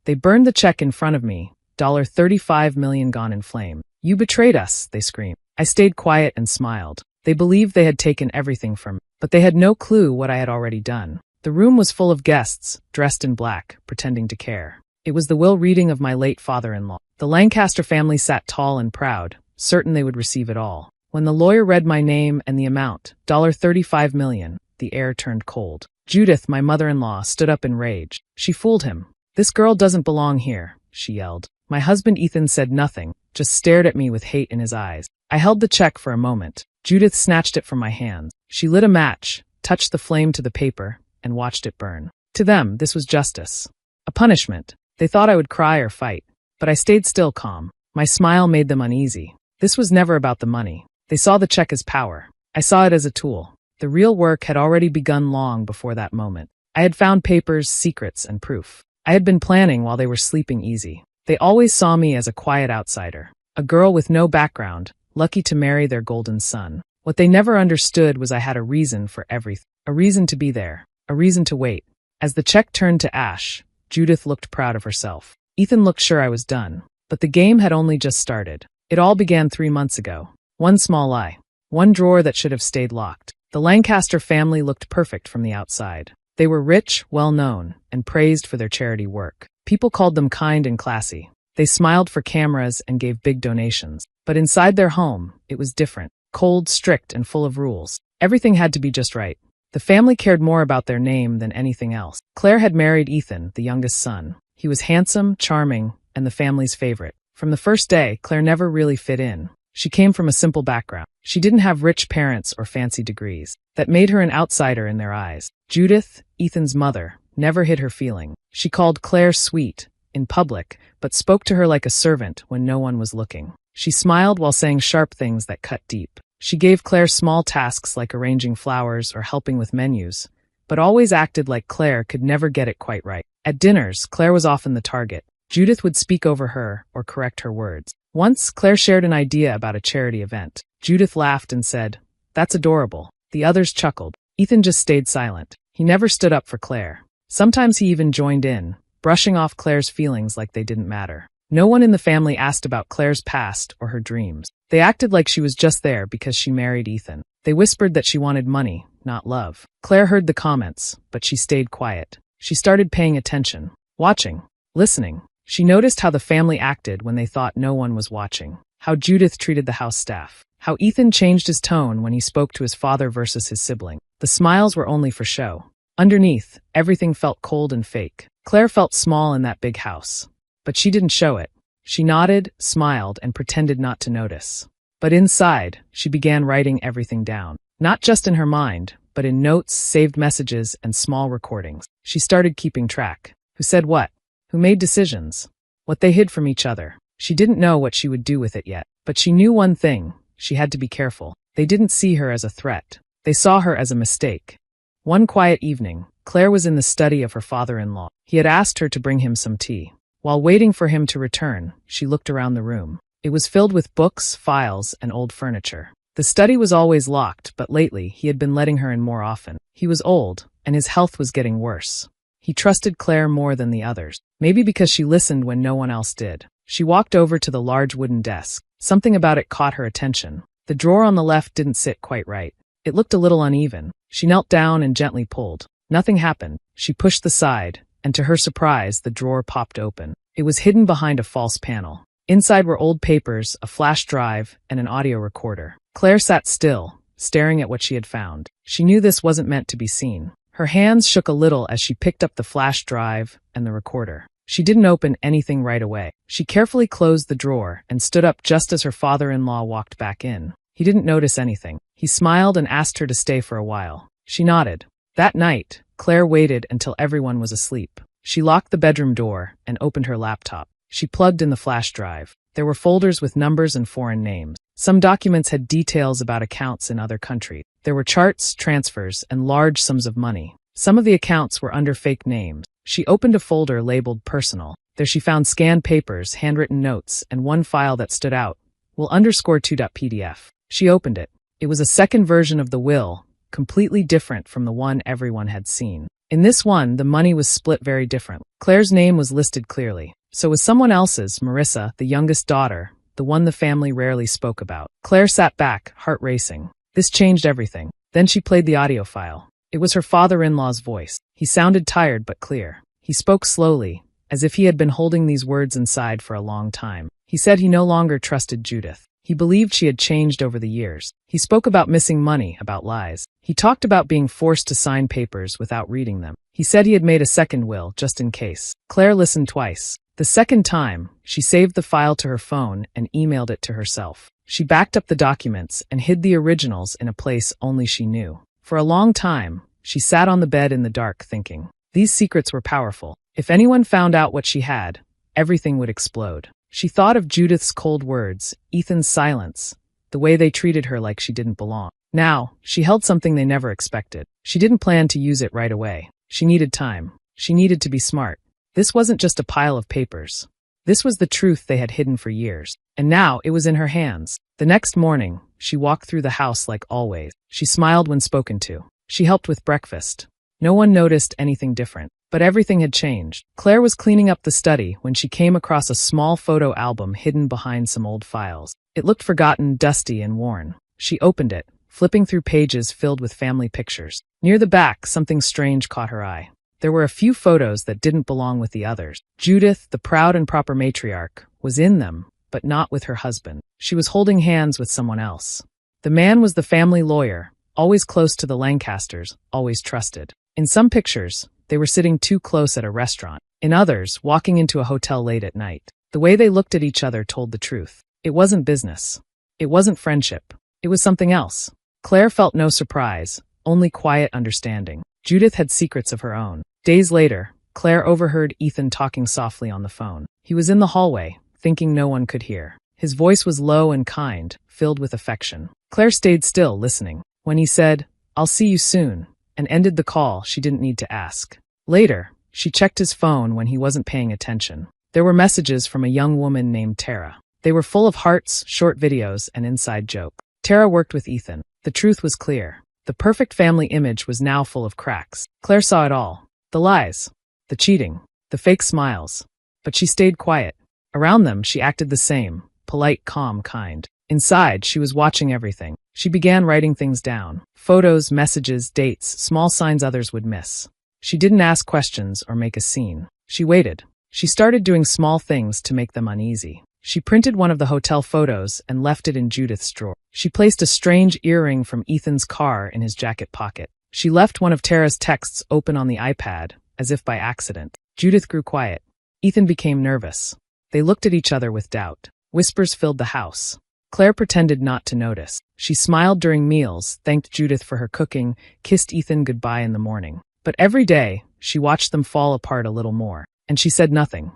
They burned the check in front of me, $35 million gone in flame. You betrayed us, they screamed. I stayed quiet and smiled. They believed they had taken everything from me, but they had no clue what I had already done. The room was full of guests, dressed in black, pretending to care. It was the will reading of my late father-in-law. The Lancaster family sat tall and proud, certain they would receive it all. When the lawyer read my name and the amount, $35 million, the air turned cold. Judith, my mother-in-law, stood up in rage. She fooled him. This girl doesn't belong here, she yelled. My husband Ethan said nothing, just stared at me with hate in his eyes. I held the check for a moment. Judith snatched it from my hands. She lit a match, touched the flame to the paper, and watched it burn. To them, this was justice. A punishment. They thought I would cry or fight. But I stayed still calm. My smile made them uneasy. This was never about the money. They saw the check as power. I saw it as a tool. The real work had already begun long before that moment. I had found papers, secrets, and proof. I had been planning while they were sleeping easy. They always saw me as a quiet outsider, a girl with no background, lucky to marry their golden son. What they never understood was I had a reason for everything, a reason to be there, a reason to wait. As the check turned to ash, Judith looked proud of herself. Ethan looked sure I was done. But the game had only just started. It all began 3 months ago. One small lie. One drawer that should have stayed locked. The Lancaster family looked perfect from the outside. They were rich, well-known, and praised for their charity work. People called them kind and classy. They smiled for cameras and gave big donations. But inside their home, it was different. Cold, strict, and full of rules. Everything had to be just right. The family cared more about their name than anything else. Claire had married Ethan, the youngest son. He was handsome, charming, and the family's favorite. From the first day, Claire never really fit in. She came from a simple background. She didn't have rich parents or fancy degrees. That made her an outsider in their eyes. Judith, Ethan's mother, never hid her feeling. She called Claire sweet, in public, but spoke to her like a servant when no one was looking. She smiled while saying sharp things that cut deep. She gave Claire small tasks like arranging flowers or helping with menus, but always acted like Claire could never get it quite right. At dinners, Claire was often the target. Judith would speak over her or correct her words. Once, Claire shared an idea about a charity event. Judith laughed and said, "That's adorable." The others chuckled. Ethan just stayed silent. He never stood up for Claire. Sometimes he even joined in, brushing off Claire's feelings like they didn't matter. No one in the family asked about Claire's past or her dreams. They acted like she was just there because she married Ethan. They whispered that she wanted money, not love. Claire heard the comments, but she stayed quiet. She started paying attention, watching, listening. She noticed how the family acted when they thought no one was watching, how Judith treated the house staff, how Ethan changed his tone when he spoke to his father versus his sibling. The smiles were only for show. Underneath, everything felt cold and fake. Claire felt small in that big house, but she didn't show it. She nodded, smiled, and pretended not to notice. But inside, she began writing everything down, not just in her mind, but in notes, saved messages, and small recordings. She started keeping track. Who said what? Who made decisions? What they hid from each other. She didn't know what she would do with it yet, but she knew one thing. She had to be careful. They didn't see her as a threat. They saw her as a mistake. One quiet evening, Claire was in the study of her father-in-law. He had asked her to bring him some tea. While waiting for him to return, she looked around the room. It was filled with books, files, and old furniture. The study was always locked, but lately he had been letting her in more often. He was old, and his health was getting worse. He trusted Claire more than the others, maybe because she listened when no one else did. She walked over to the large wooden desk. Something about it caught her attention. The drawer on the left didn't sit quite right. It looked a little uneven. She knelt down and gently pulled. Nothing happened. She pushed the side, and to her surprise, the drawer popped open. It was hidden behind a false panel. Inside were old papers, a flash drive, and an audio recorder. Claire sat still, staring at what she had found. She knew this wasn't meant to be seen. Her hands shook a little as she picked up the flash drive and the recorder. She didn't open anything right away. She carefully closed the drawer and stood up just as her father-in-law walked back in. He didn't notice anything. He smiled and asked her to stay for a while. She nodded. That night, Claire waited until everyone was asleep. She locked the bedroom door and opened her laptop. She plugged in the flash drive. There were folders with numbers and foreign names. Some documents had details about accounts in other countries. There were charts, transfers, and large sums of money. Some of the accounts were under fake names. She opened a folder labeled personal. There she found scanned papers, handwritten notes, and one file that stood out. Will_2.pdf. She opened it. It was a second version of the will, completely different from the one everyone had seen. In this one, the money was split very different. Claire's name was listed clearly. So was someone else's, Marissa, the youngest daughter, the one the family rarely spoke about. Claire sat back, heart racing. This changed everything. Then she played the audio file. It was her father-in-law's voice. He sounded tired but clear. He spoke slowly, as if he had been holding these words inside for a long time. He said he no longer trusted Judith. He believed she had changed over the years. He spoke about missing money, about lies. He talked about being forced to sign papers without reading them. He said he had made a second will, just in case. Claire listened twice. The second time, she saved the file to her phone and emailed it to herself. She backed up the documents and hid the originals in a place only she knew. For a long time, she sat on the bed in the dark thinking. These secrets were powerful. If anyone found out what she had, everything would explode. She thought of Judith's cold words, Ethan's silence, the way they treated her like she didn't belong. Now, she held something they never expected. She didn't plan to use it right away. She needed time. She needed to be smart. This wasn't just a pile of papers. This was the truth they had hidden for years. And now it was in her hands. The next morning, she walked through the house like always. She smiled when spoken to. She helped with breakfast. No one noticed anything different. But everything had changed. Claire was cleaning up the study when she came across a small photo album hidden behind some old files. It looked forgotten, dusty, and worn. She opened it, flipping through pages filled with family pictures. Near the back, something strange caught her eye. There were a few photos that didn't belong with the others. Judith, the proud and proper matriarch, was in them, but not with her husband. She was holding hands with someone else. The man was the family lawyer, always close to the Lancasters, always trusted. In some pictures, they were sitting too close at a restaurant. In others, walking into a hotel late at night. The way they looked at each other told the truth. It wasn't business. It wasn't friendship. It was something else. Claire felt no surprise, only quiet understanding. Judith had secrets of her own. Days later, Claire overheard Ethan talking softly on the phone. He was in the hallway, thinking no one could hear. His voice was low and kind, filled with affection. Claire stayed still, listening. When he said, "I'll see you soon," and ended the call, she didn't need to ask. Later, she checked his phone when he wasn't paying attention. There were messages from a young woman named Tara. They were full of hearts, short videos, and inside jokes. Tara worked with Ethan. The truth was clear. The perfect family image was now full of cracks. Claire saw it all. The lies, the cheating, the fake smiles. But she stayed quiet. Around them, she acted the same, polite, calm, kind. Inside, she was watching everything. She began writing things down. Photos, messages, dates, small signs others would miss. She didn't ask questions or make a scene. She waited. She started doing small things to make them uneasy. She printed one of the hotel photos and left it in Judith's drawer. She placed a strange earring from Ethan's car in his jacket pocket. She left one of Tara's texts open on the iPad, as if by accident. Judith grew quiet. Ethan became nervous. They looked at each other with doubt. Whispers filled the house. Claire pretended not to notice. She smiled during meals, thanked Judith for her cooking, kissed Ethan goodbye in the morning. But every day, she watched them fall apart a little more, and she said nothing.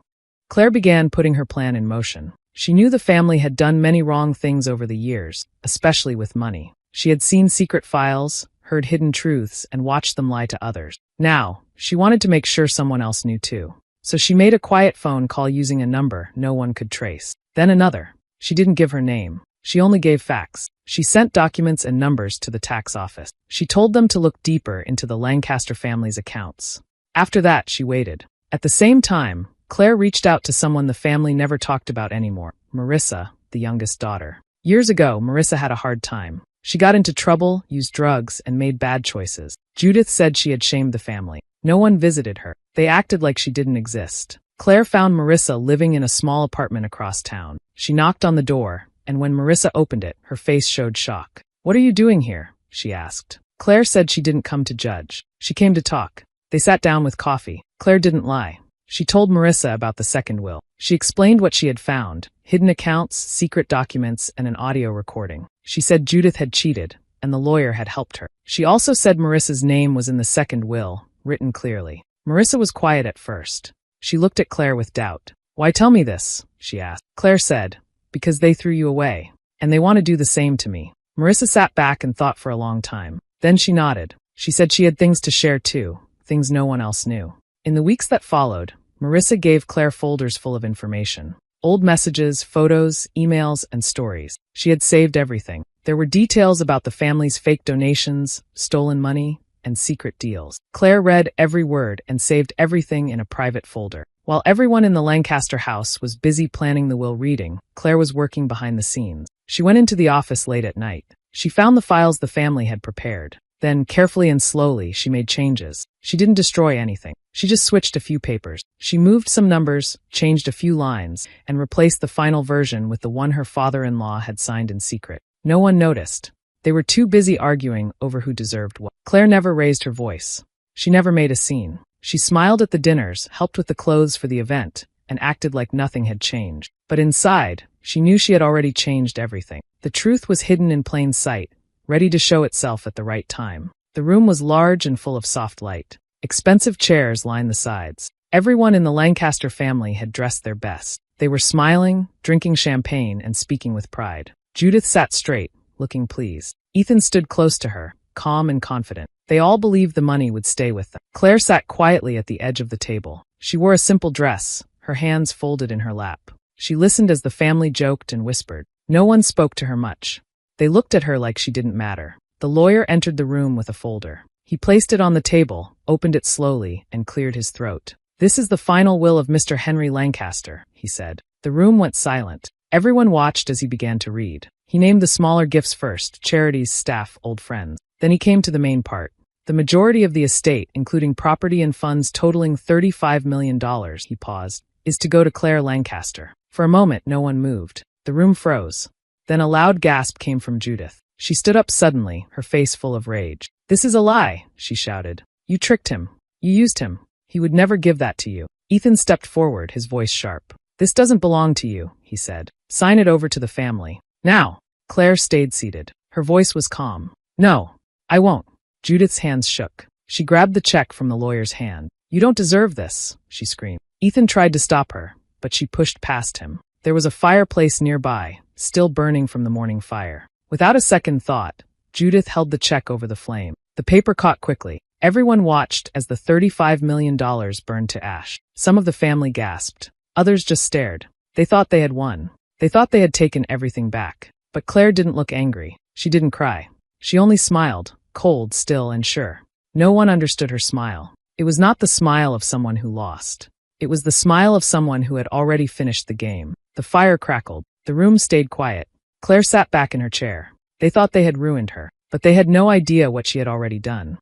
Claire began putting her plan in motion. She knew the family had done many wrong things over the years, especially with money. She had seen secret files, heard hidden truths, and watched them lie to others. Now, she wanted to make sure someone else knew too. So she made a quiet phone call using a number no one could trace. Then another. She didn't give her name. She only gave facts. She sent documents and numbers to the tax office. She told them to look deeper into the Lancaster family's accounts. After that, she waited. At the same time, Claire reached out to someone the family never talked about anymore, Marissa, the youngest daughter. Years ago, Marissa had a hard time. She got into trouble, used drugs, and made bad choices. Judith said she had shamed the family. No one visited her. They acted like she didn't exist. Claire found Marissa living in a small apartment across town. She knocked on the door, and when Marissa opened it, her face showed shock. "What are you doing here?" she asked. Claire said she didn't come to judge. She came to talk. They sat down with coffee. Claire didn't lie. She told Marissa about the second will. She explained what she had found: hidden accounts, secret documents, and an audio recording. She said Judith had cheated, and the lawyer had helped her. She also said Marissa's name was in the second will, written clearly. Marissa was quiet at first. She looked at Claire with doubt. "Why tell me this?" she asked. Claire said, "Because they threw you away, and they want to do the same to me." Marissa sat back and thought for a long time. Then she nodded. She said she had things to share too, things no one else knew. In the weeks that followed, Marissa gave Claire folders full of information. Old messages, photos, emails, and stories. She had saved everything. There were details about the family's fake donations, stolen money, and secret deals. Claire read every word and saved everything in a private folder. While everyone in the Lancaster house was busy planning the will reading, Claire was working behind the scenes. She went into the office late at night. She found the files the family had prepared. Then, carefully and slowly, she made changes. She didn't destroy anything. She just switched a few papers. She moved some numbers, changed a few lines, and replaced the final version with the one her father-in-law had signed in secret. No one noticed. They were too busy arguing over who deserved what. Claire never raised her voice. She never made a scene. She smiled at the dinners, helped with the clothes for the event, and acted like nothing had changed. But inside, she knew she had already changed everything. The truth was hidden in plain sight, ready to show itself at the right time. The room was large and full of soft light. Expensive chairs lined the sides. Everyone in the Lancaster family had dressed their best. They were smiling, drinking champagne, and speaking with pride. Judith sat straight, looking pleased. Ethan stood close to her, calm and confident. They all believed the money would stay with them. Claire sat quietly at the edge of the table. She wore a simple dress, her hands folded in her lap. She listened as the family joked and whispered. No one spoke to her much. They looked at her like she didn't matter. The lawyer entered the room with a folder. He placed it on the table, opened it slowly, and cleared his throat. "This is the final will of Mr. Henry Lancaster," he said. The room went silent. Everyone watched as he began to read. He named the smaller gifts first: charities, staff, old friends. Then he came to the main part. The majority of the estate, including property and funds totaling $35 million, he paused, is to go to Claire Lancaster. For a moment, no one moved. The room froze. Then a loud gasp came from Judith. She stood up suddenly, her face full of rage. "This is a lie," she shouted. "You tricked him. You used him. He would never give that to you." Ethan stepped forward, his voice sharp. "This doesn't belong to you," he said. "Sign it over to the family. Now." Claire stayed seated. Her voice was calm. "No, I won't." Judith's hands shook. She grabbed the check from the lawyer's hand. "You don't deserve this," she screamed. Ethan tried to stop her, but she pushed past him. There was a fireplace nearby, still burning from the morning fire. Without a second thought, Judith held the check over the flame. The paper caught quickly. Everyone watched as the $35 million burned to ash. Some of the family gasped. Others just stared. They thought they had won. They thought they had taken everything back. But Claire didn't look angry. She didn't cry. She only smiled, cold, still, and sure. No one understood her smile. It was not the smile of someone who lost. It was the smile of someone who had already finished the game. The fire crackled. The room stayed quiet. Claire sat back in her chair. They thought they had ruined her, but they had no idea what she had already done.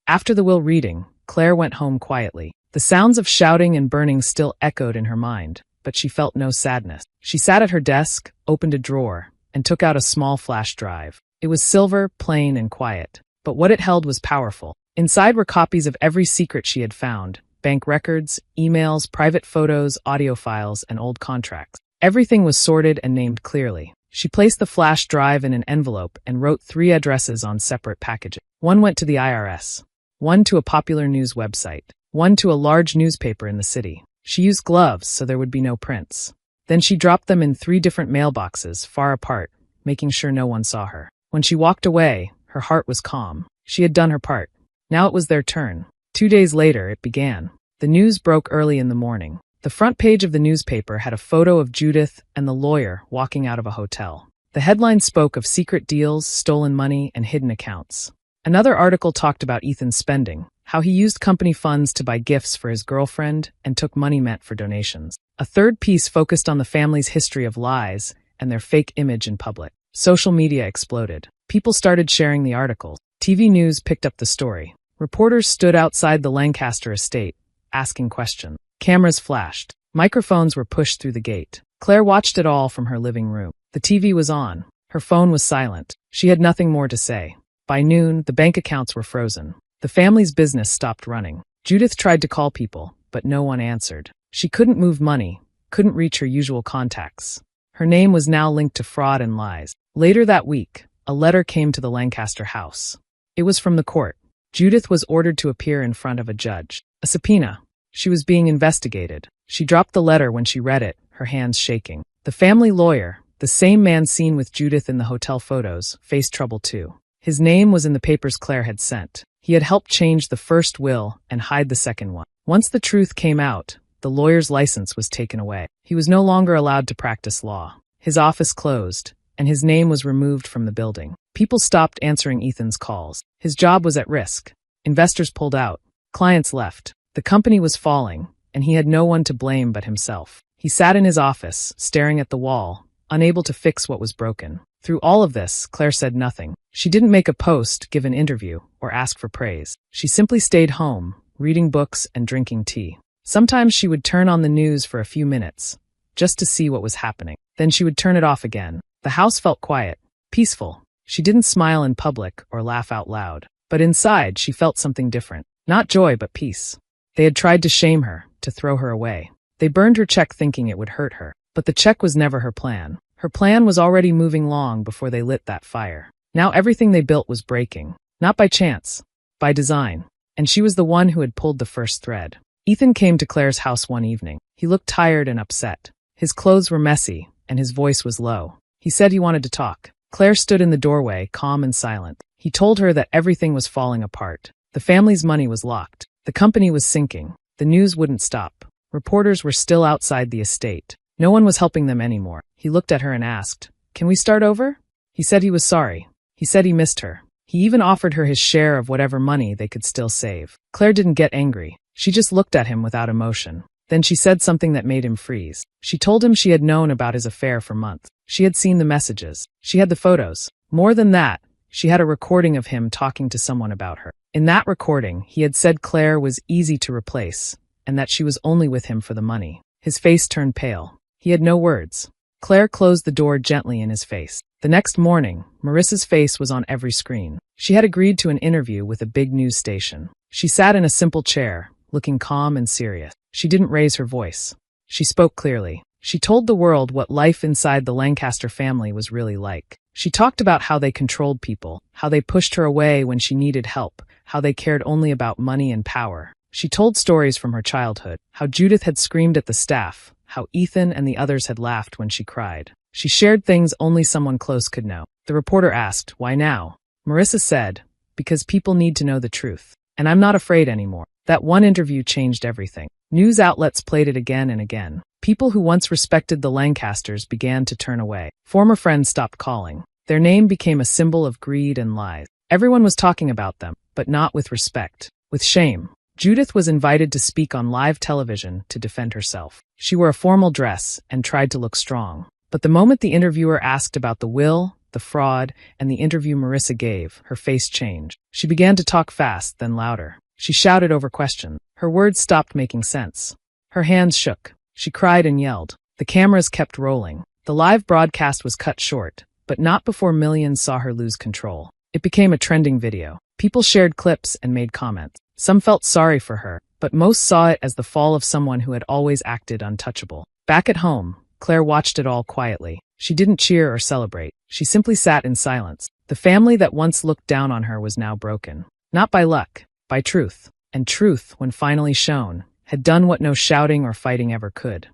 After the will reading, Claire went home quietly. The sounds of shouting and burning still echoed in her mind, but she felt no sadness. She sat at her desk, opened a drawer, and took out a small flash drive. It was silver, plain, and quiet, but what it held was powerful. Inside were copies of every secret she had found: bank records, emails, private photos, audio files, and old contracts. Everything was sorted and named clearly. She placed the flash drive in an envelope and wrote 3 addresses on separate packages. One went to the IRS, one to a popular news website, one to a large newspaper in the city. She used gloves so there would be no prints. Then she dropped them in 3 different mailboxes, far apart, making sure no one saw her. When she walked away, her heart was calm. She had done her part. Now it was their turn. 2 days later, it began. The news broke early in the morning. The front page of the newspaper had a photo of Judith and the lawyer walking out of a hotel. The headline spoke of secret deals, stolen money, and hidden accounts. Another article talked about Ethan's spending, how he used company funds to buy gifts for his girlfriend and took money meant for donations. A third piece focused on the family's history of lies and their fake image in public. Social media exploded. People started sharing the articles. TV news picked up the story. Reporters stood outside the Lancaster estate, asking questions. Cameras flashed. Microphones were pushed through the gate. Claire watched it all from her living room. The TV was on. Her phone was silent. She had nothing more to say. By noon, the bank accounts were frozen. The family's business stopped running. Judith tried to call people, but no one answered. She couldn't move money, couldn't reach her usual contacts. Her name was now linked to fraud and lies. Later that week, a letter came to the Lancaster house. It was from the court. Judith was ordered to appear in front of a judge. A subpoena. She was being investigated. She dropped the letter when she read it, her hands shaking. The family lawyer, the same man seen with Judith in the hotel photos, faced trouble too. His name was in the papers Claire had sent. He had helped change the first will and hide the second one. Once the truth came out, the lawyer's license was taken away. He was no longer allowed to practice law. His office closed, and his name was removed from the building. People stopped answering Ethan's calls. His job was at risk. Investors pulled out. Clients left. The company was falling, and he had no one to blame but himself. He sat in his office, staring at the wall, unable to fix what was broken. Through all of this, Claire said nothing. She didn't make a post, give an interview, or ask for praise. She simply stayed home, reading books and drinking tea. Sometimes she would turn on the news for a few minutes, just to see what was happening. Then she would turn it off again. The house felt quiet, peaceful. She didn't smile in public or laugh out loud. But inside, she felt something different. Not joy, but peace. They had tried to shame her, to throw her away. They burned her check thinking it would hurt her. But the check was never her plan. Her plan was already moving long before they lit that fire. Now everything they built was breaking. Not by chance, by design. And she was the one who had pulled the first thread. Ethan came to Claire's house one evening. He looked tired and upset. His clothes were messy, and his voice was low. He said he wanted to talk. Claire stood in the doorway, calm and silent. He told her that everything was falling apart. The family's money was locked. The company was sinking. The news wouldn't stop. Reporters were still outside the estate. No one was helping them anymore. He looked at her and asked, "Can we start over?" He said he was sorry. He said he missed her. He even offered her his share of whatever money they could still save. Claire didn't get angry. She just looked at him without emotion. Then she said something that made him freeze. She told him she had known about his affair for months. She had seen the messages. She had the photos. More than that, she had a recording of him talking to someone about her. In that recording, he had said Claire was easy to replace, and that she was only with him for the money. His face turned pale. He had no words. Claire closed the door gently in his face. The next morning, Marissa's face was on every screen. She had agreed to an interview with a big news station. She sat in a simple chair, looking calm and serious. She didn't raise her voice. She spoke clearly. She told the world what life inside the Lancaster family was really like. She talked about how they controlled people, how they pushed her away when she needed help, how they cared only about money and power. She told stories from her childhood, how Judith had screamed at the staff, how Ethan and the others had laughed when she cried. She shared things only someone close could know. The reporter asked, "Why now?" Marissa said, "Because people need to know the truth. And I'm not afraid anymore." That one interview changed everything. News outlets played it again and again. People who once respected the Lancasters began to turn away. Former friends stopped calling. Their name became a symbol of greed and lies. Everyone was talking about them, but not with respect, with shame. Judith was invited to speak on live television to defend herself. She wore a formal dress and tried to look strong. But the moment the interviewer asked about the will, the fraud, and the interview Marissa gave, her face changed. She began to talk fast, then louder. She shouted over questions. Her words stopped making sense. Her hands shook. She cried and yelled. The cameras kept rolling. The live broadcast was cut short, but not before millions saw her lose control. It became a trending video. People shared clips and made comments. Some felt sorry for her, but most saw it as the fall of someone who had always acted untouchable. Back at home, Claire watched it all quietly. She didn't cheer or celebrate. She simply sat in silence. The family that once looked down on her was now broken. Not by luck, by truth. And truth, when finally shown, had done what no shouting or fighting ever could.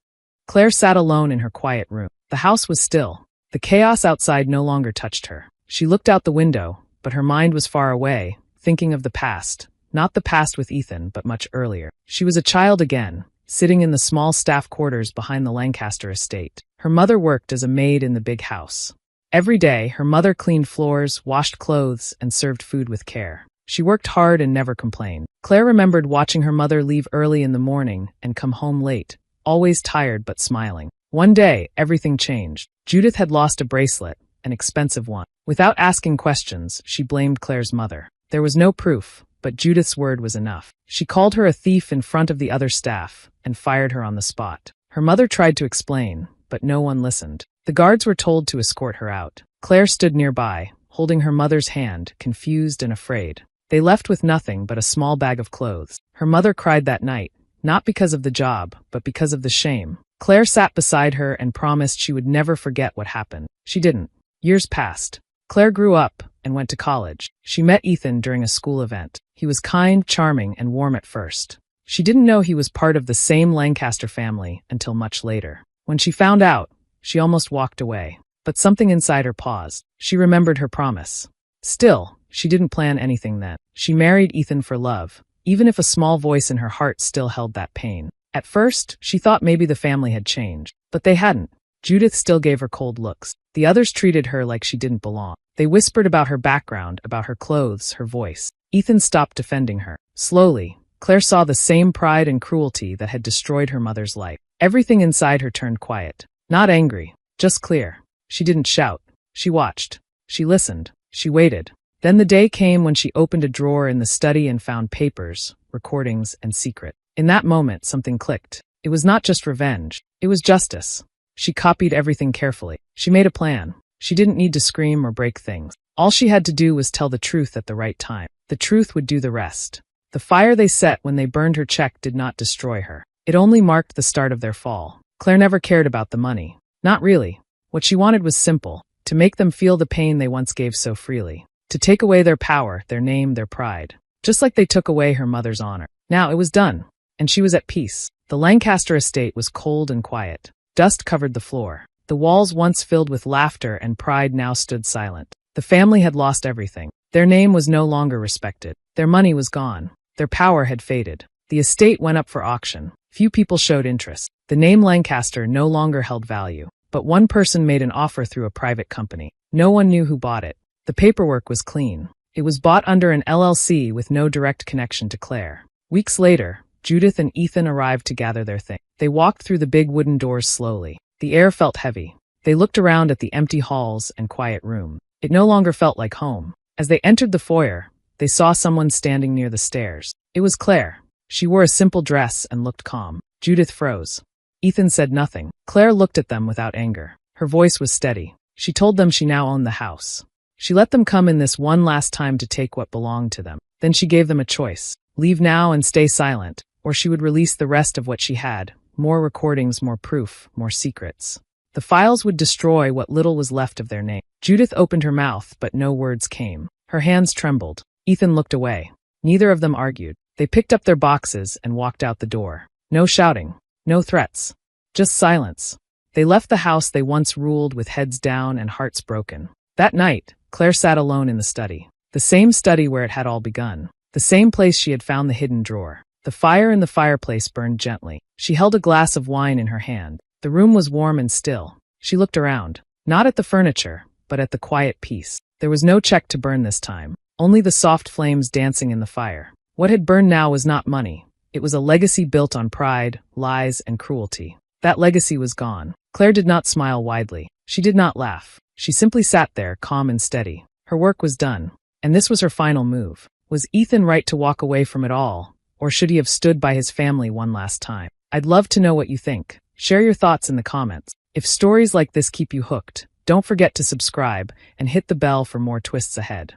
Claire sat alone in her quiet room. The house was still. The chaos outside no longer touched her. She looked out the window, but her mind was far away, thinking of the past. Not the past with Ethan, but much earlier. She was a child again, sitting in the small staff quarters behind the Lancaster estate. Her mother worked as a maid in the big house. Every day, her mother cleaned floors, washed clothes, and served food with care. She worked hard and never complained. Claire remembered watching her mother leave early in the morning and come home late, always tired but smiling. One day, everything changed. Judith had lost a bracelet, an expensive one. Without asking questions, she blamed Claire's mother. There was no proof, but Judith's word was enough. She called her a thief in front of the other staff and fired her on the spot. Her mother tried to explain, but no one listened. The guards were told to escort her out. Claire stood nearby, holding her mother's hand, confused and afraid. They left with nothing but a small bag of clothes. Her mother cried that night, not because of the job, but because of the shame. Claire sat beside her and promised she would never forget what happened. She didn't. Years passed. Claire grew up and went to college. She met Ethan during a school event. He was kind, charming, and warm at first. She didn't know he was part of the same Lancaster family until much later. When she found out, she almost walked away. But something inside her paused. She remembered her promise. Still, she didn't plan anything then. She married Ethan for love, even if a small voice in her heart still held that pain. At first, she thought maybe the family had changed, but they hadn't. Judith still gave her cold looks. The others treated her like she didn't belong. They whispered about her background, about her clothes, her voice. Ethan stopped defending her. Slowly, Claire saw the same pride and cruelty that had destroyed her mother's life. Everything inside her turned quiet. Not angry, just clear. She didn't shout. She watched. She listened. She waited. Then the day came when she opened a drawer in the study and found papers, recordings, and secrets. In that moment, something clicked. It was not just revenge. It was justice. She copied everything carefully. She made a plan. She didn't need to scream or break things. All she had to do was tell the truth at the right time. The truth would do the rest. The fire they set when they burned her check did not destroy her. It only marked the start of their fall. Claire never cared about the money. Not really. What she wanted was simple: to make them feel the pain they once gave so freely. To take away their power, their name, their pride. Just like they took away her mother's honor. Now it was done. And she was at peace. The Lancaster estate was cold and quiet. Dust covered the floor. The walls once filled with laughter and pride now stood silent. The family had lost everything. Their name was no longer respected. Their money was gone. Their power had faded. The estate went up for auction. Few people showed interest. The name Lancaster no longer held value. But one person made an offer through a private company. No one knew who bought it. The paperwork was clean. It was bought under an LLC with no direct connection to Claire. Weeks later, Judith and Ethan arrived to gather their things. They walked through the big wooden doors slowly. The air felt heavy. They looked around at the empty halls and quiet room. It no longer felt like home. As they entered the foyer, they saw someone standing near the stairs. It was Claire. She wore a simple dress and looked calm. Judith froze. Ethan said nothing. Claire looked at them without anger. Her voice was steady. She told them she now owned the house. She let them come in this one last time to take what belonged to them. Then she gave them a choice: leave now and stay silent, or she would release the rest of what she had: more recordings, more proof, more secrets. The files would destroy what little was left of their name. Judith opened her mouth, but no words came. Her hands trembled. Ethan looked away. Neither of them argued. They picked up their boxes and walked out the door. No shouting. No threats. Just silence. They left the house they once ruled with heads down and hearts broken. That night, Claire sat alone in the study. The same study where it had all begun. The same place she had found the hidden drawer. The fire in the fireplace burned gently. She held a glass of wine in her hand. The room was warm and still. She looked around. Not at the furniture, but at the quiet peace. There was no check to burn this time. Only the soft flames dancing in the fire. What had burned now was not money. It was a legacy built on pride, lies, and cruelty. That legacy was gone. Claire did not smile widely. She did not laugh. She simply sat there, calm and steady. Her work was done. And this was her final move. Was Ethan right to walk away from it all? Or should he have stood by his family one last time? I'd love to know what you think. Share your thoughts in the comments. If stories like this keep you hooked, don't forget to subscribe and hit the bell for more twists ahead.